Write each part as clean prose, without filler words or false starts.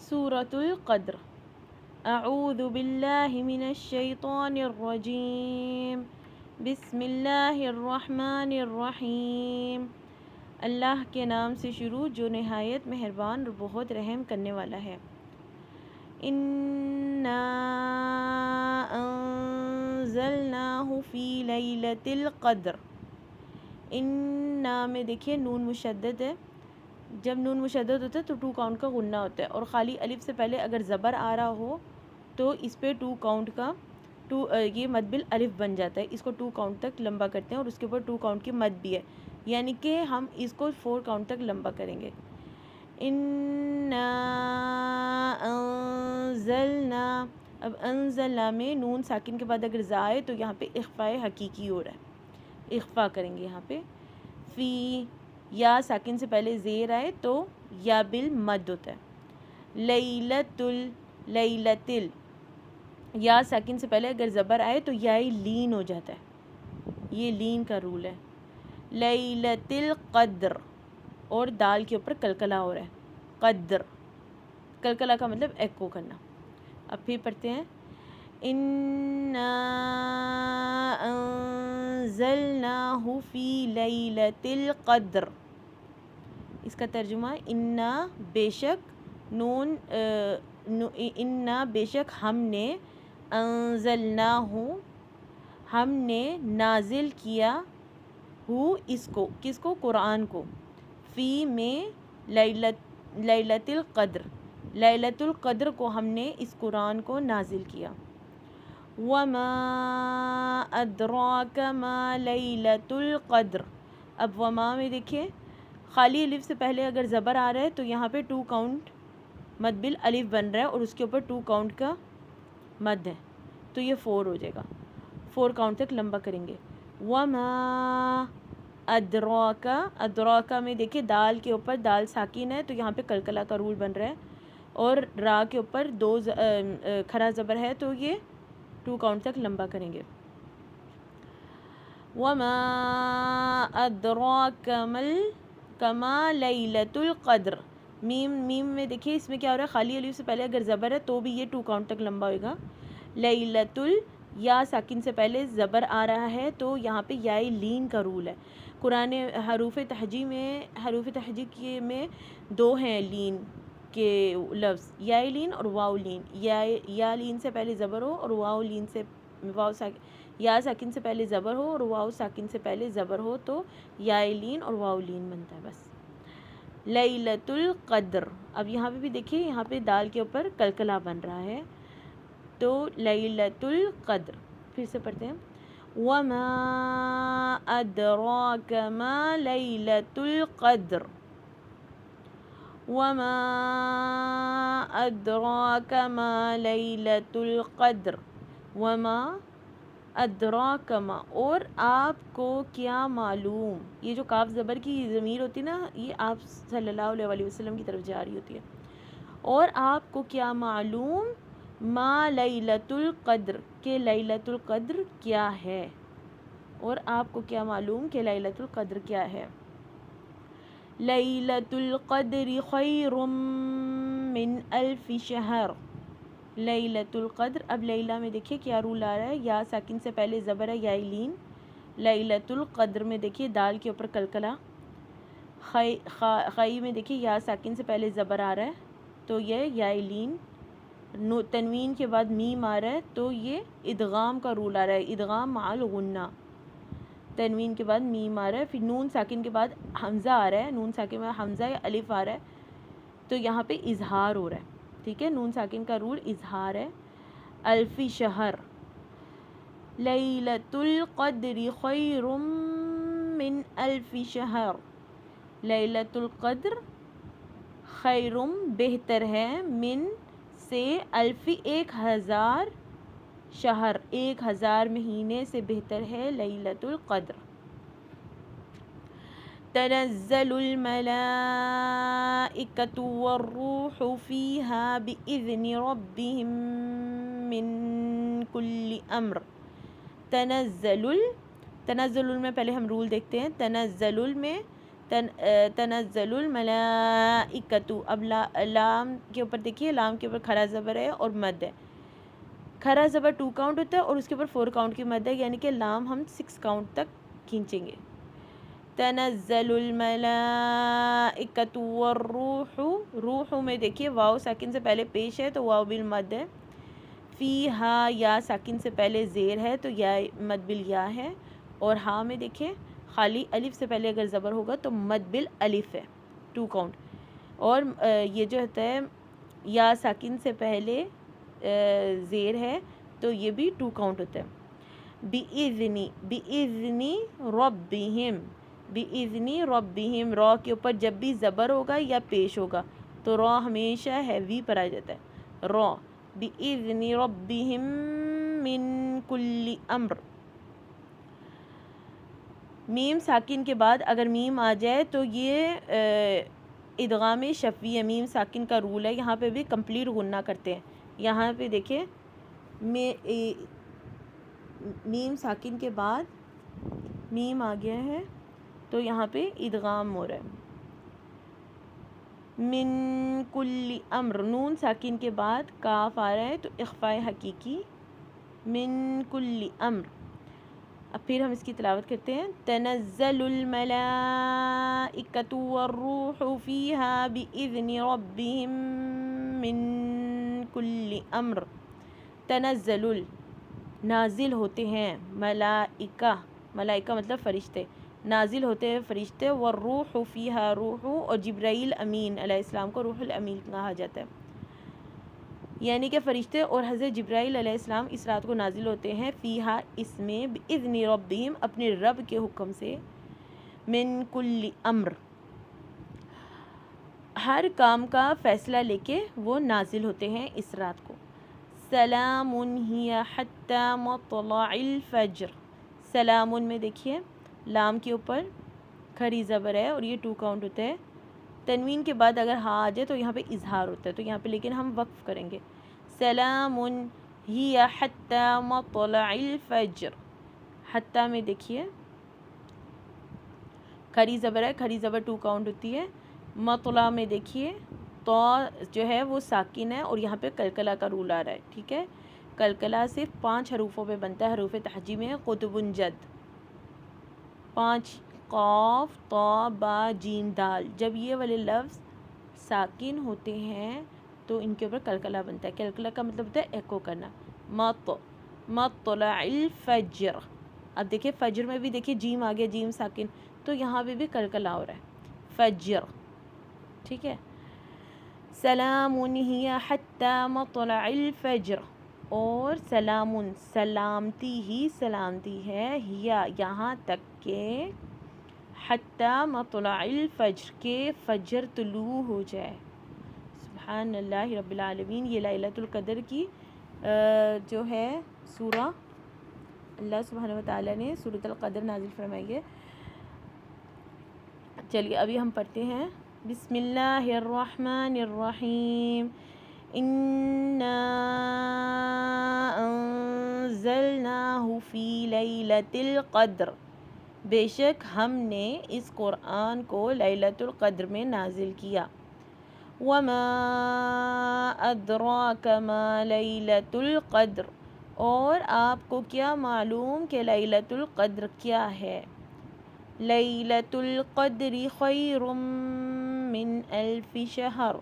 سورة القدر۔ اعوذ باللہ من الشیطان الرجیم، بسم اللہ الرحمن الرحیم۔ اللہ کے نام سے شروع جو نہایت مہربان اور بہت رحم کرنے والا ہے۔ انا انزلناہ فی لیلۃ القدر۔ انا میں دیکھیے نون مشدد ہے، جب نون مشدد ہوتا ہے تو 2 کاؤنٹ کا غنہ ہوتا ہے، اور خالی الف سے پہلے اگر زبر آ رہا ہو تو اس پہ 2 کاؤنٹ کا یہ مد بالالف بن جاتا ہے، اس کو 2 کاؤنٹ تک لمبا کرتے ہیں، اور اس کے اوپر 2 کاؤنٹ کی مد بھی ہے، یعنی کہ ہم اس کو 4 کاؤنٹ تک لمبا کریں گے۔ انا انزلنا، اب انزلنا میں نون ساکن کے بعد اگر زا ہے تو یہاں پہ اخفاء حقیقی ہو رہا ہے، اخفاء کریں گے یہاں پہ۔ فی، یا ساکن سے پہلے زیر آئے تو یا بالمد ہوتا ہے۔ لیلۃ ال، یا ساکن سے پہلے اگر زبر آئے تو یا لین ہو جاتا ہے، یہ لین کا رول ہے۔ لیلۃ القدر، اور دال کے اوپر کلکلا ہو رہا ہے، قدر، کلکلا کا مطلب ایکو کرنا۔ اب پھر پڑھتے ہیں انا انزلناہ فی لیلۃ القدر۔ اس کا ترجمہ انا بے شک، انا بے شک ہم نے، انزلناہ ہم نے نازل کیا، اس کو، کس کو؟ قرآن کو، فی میں لیلۃ القدر، لیلۃ القدر کو ہم نے اس قرآن کو نازل کیا۔ وما ادراک ما لیلۃ القدر۔ اب وما میں دیکھیں خالی الف سے پہلے اگر زبر آ رہا ہے تو یہاں پہ 2 کاؤنٹ مد بالالف بن رہا ہے، اور اس کے اوپر 2 کاؤنٹ کا مد ہے، تو یہ 4 ہو جائے گا، 4 کاؤنٹ تک لمبا کریں گے۔ وما ادراک، ادراک میں دیکھیں دال کے اوپر دال ساکن ہے تو یہاں پہ کلکلا کا رول بن رہا ہے، اور را کے اوپر 2 کھڑا زبر ہے تو یہ 2 کاؤنٹ تک لمبا کریں گے۔ وما ادراک ما لیلۃ القدر۔ میم میں دیکھیے اس میں کیا ہو رہا ہے، خالی الف سے پہلے اگر زبر ہے تو بھی یہ 2 کاؤنٹ تک لمبا ہوئے گا۔ لیلۃ ال، یا ساکن سے پہلے زبر آ رہا ہے تو یہاں پہ یا لین کا رول ہے۔ قرآن حروف تہجی میں 2 ہیں لین کے لفظ، یا لین اور واو لین۔ یا لین سے پہلے زبر ہو اور واو لین سے، یا ساکن سے پہلے زبر ہو اور واو ساکن سے پہلے زبر ہو تو یا لین اور واو لین بنتا ہے بس۔ لیلۃ القدر، اب یہاں پہ بھی دیکھیے یہاں پہ دال کے اوپر کلکلا بن رہا ہے، تو لیلۃ القدر۔ پھر سے پڑھتے ہیں وما ادراک ما لیلۃ القدر۔ وما ادراک ما لیلۃ القدر۔ وما ادراک ما، اور آپ کو کیا معلوم، یہ جو کاف زبر کی ضمیر ہوتی ہے نا، یہ آپ صلی اللہ علیہ وسلم کی طرف جا رہی ہوتی ہے۔ اور آپ کو کیا معلوم، ما لیلۃ القدر، کہ لیلۃ القدر کیا ہے، اور آپ کو کیا معلوم کہ لیلۃ القدر کیا ہے۔ لیلۃ القدر خیر من الف شہر۔ لیلۃ القدر، اب لیلہ میں دیکھیے کیا رول آ رہا ہے، یا ساکن سے پہلے زبر ہے، یا لین۔ لیلۃ القدر میں دیکھیے دال کے اوپر کلکلا، خائی میں دیکھیے یا ساکن سے پہلے زبر آ رہا ہے تو یہ یا لین، تنوین کے بعد میم آ رہا ہے تو یہ ادغام کا رول آ رہا ہے، ادغام مع الغنہ، تنوین کے بعد میم آ رہا ہے، پھر نون ساکن کے بعد حمزہ آ رہا ہے، نون ساکن میں حمزہ یا الف آ رہا ہے تو یہاں پہ اظہار ہو رہا ہے، ٹھیک ہے، نون ساکن کا رول اظہار ہے۔ الف شہر، لیلۃ القدر خیر من الف شہر۔ لیلۃ القدر خیر بہتر ہے، من سے، الف 1000 شہر 1000 مہینے سے بہتر ہے لیلۃ القدر۔ تنزل الملائکۃ والروح فیہا بإذن ربہم من کل امر۔ تنزل میں پہلے ہم رول دیکھتے ہیں، تنزل میں تنزل الملائکۃ. اب لام کے اوپر دیکھیے، لام کے اوپر کھڑا زبر ہے اور مد ہے. کھڑا زبر 2 کاؤنٹ ہوتا ہے اور اس کے اوپر 4 کاؤنٹ کی مد ہے، یعنی کہ لام ہم 6 کاؤنٹ تک کھینچیں گے. تنزل الملائکۃ والروح. روح میں دیکھیے واو ساکن سے پہلے پیش ہے تو واو بالمد ہے. فیہا یا ساکن سے پہلے زیر ہے تو یا مد بالیا ہے. اور ہاں میں دیکھیں خالی الف سے پہلے اگر زبر ہوگا تو مد بالالف ہے 2 کاؤنٹ. اور یہ جو ہوتا ہے یا ساکن سے پہلے زیر ہے تو یہ بھی 2 کاؤنٹ ہوتا ہے. بِإِذْنِ رَبِّهِمْ. بِإِذْنِ رَبِّهِمْ. را کے اوپر جب بھی زبر ہوگا یا پیش ہوگا تو را ہمیشہ ہیوی پر آ جاتا ہے. را بِإِذْنِ رَبِّهِمْ مِنْ كُلِّ أَمْرٍ. میم ساکن کے بعد اگر میم آ جائے تو یہ ادغام شفوی ہے. میم ساکن کا رول ہے، یہاں پہ بھی کمپلیٹ غنہ کرتے ہیں. یہاں پہ دیکھیں میم ساکن کے بعد میم آ گیا ہے تو یہاں پہ ادغام ہو رہا ہے. من کل امر. نون ساکن کے بعد کاف آ رہا ہے تو اخفاء حقیقی من کل امر. اب پھر ہم اس کی تلاوت کرتے ہیں. تنزل الملائکۃ والروح فیہا بإذن ربہم من کل امر. تنزل نازل ہوتے ہیں، ملائکہ مطلب فرشتے، نازل ہوتے ہیں فرشتے. والروح فیہا روح. اور جبرائیل امین علیہ السلام کو روح الامین کہا جاتا ہے، یعنی کہ فرشتے اور حضرت جبرائیل علیہ السلام اس رات کو نازل ہوتے ہیں. فیہا اس میں بإذن ربہم اپنے رب کے حکم سے. من کل امر ہر کام کا فیصلہ لے کے وہ نازل ہوتے ہیں اس رات کو. سلام ہی حتی مطلع الفجر. سلام میں دیکھیے لام کے اوپر کھڑی زبر ہے اور یہ 2 کاؤنٹ ہوتا ہے. تنوین کے بعد اگر ہاں آ جائے تو یہاں پہ اظہار ہوتا ہے، تو یہاں پہ لیکن ہم وقف کریں گے. سلام ہی حتی مطلع الفجر. حتی میں دیکھیے کھڑی زبر ہے، کھڑی زبر 2 کاؤنٹ ہوتی ہے. مطلع میں دیکھیے تو جو ہے وہ ساکن ہے اور یہاں پہ کلکلہ کا رول آ رہا ہے. ٹھیک ہے، کلکلہ صرف 5 حروفوں پہ بنتا ہے، حروف تہجی میں. قطب جد 5 قاف طا با جیم دال. جب یہ والے لفظ ساکن ہوتے ہیں تو ان کے اوپر کلکلہ بنتا ہے. کلکلہ کا مطلب ہوتا ہے ایکو کرنا. مطلع الفجر. اب دیکھیں فجر میں بھی دیکھیں جیم آ گیا، جیم ساکن، تو یہاں پہ بھی کلکلہ ہو رہا ہے. فجر. ٹھیک ہے. سلام ہی حتی مطلع الفجر. اور سلام سلامتی ہی سلامتی ہے، ہیا یہاں تک کہ حتی مطلع الفجر کے فجر طلوع ہو جائے. سبحان اللہ رب العالمین. یہ لیلۃ القدر کی جو ہے سورہ اللہ سبحانہ وتعالیٰ نے سورۃ القدر نازل فرمائی ہے. چلیے ابھی ہم پڑھتے ہیں. بسم اللہ الرحمن الرحیم. انا انزلناہ فی لیلۃ القدر. بے شک ہم نے اس قرآن کو لیلۃ القدر میں نازل کیا. وما ادراک ما لیلۃ القدر. اور آپ کو کیا معلوم کہ لیلۃ القدر کیا ہے. لیلۃ القدر خیر من الف شہر.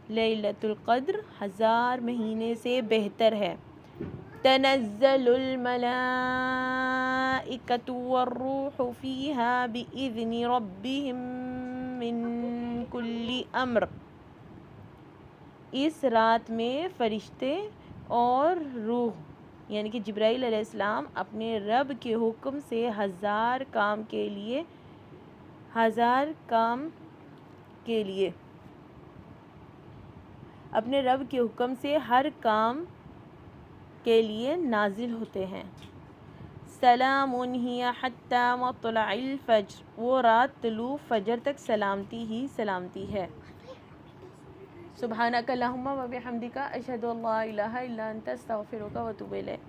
لیلۃ القدر 1000 مہینے سے بہتر ہے. تنزل الملائکۃ والروح فیہا بإذن ربہم من کل امر. اس رات میں فرشتے اور روح یعنی کہ جبرائیل علیہ السلام اپنے رب کے حکم سے 1000 کام کے لیے اپنے رب کے حکم سے ہر کام کے لیے نازل ہوتے ہیں. سلام ہی حتی مطلع الفجر. وہ رات طلوع فجر تک سلامتی ہی سلامتی ہے. سبحانک اللہم و بحمدک اشہد ان لا الہ الا انت استغفرک و اتوب الیک.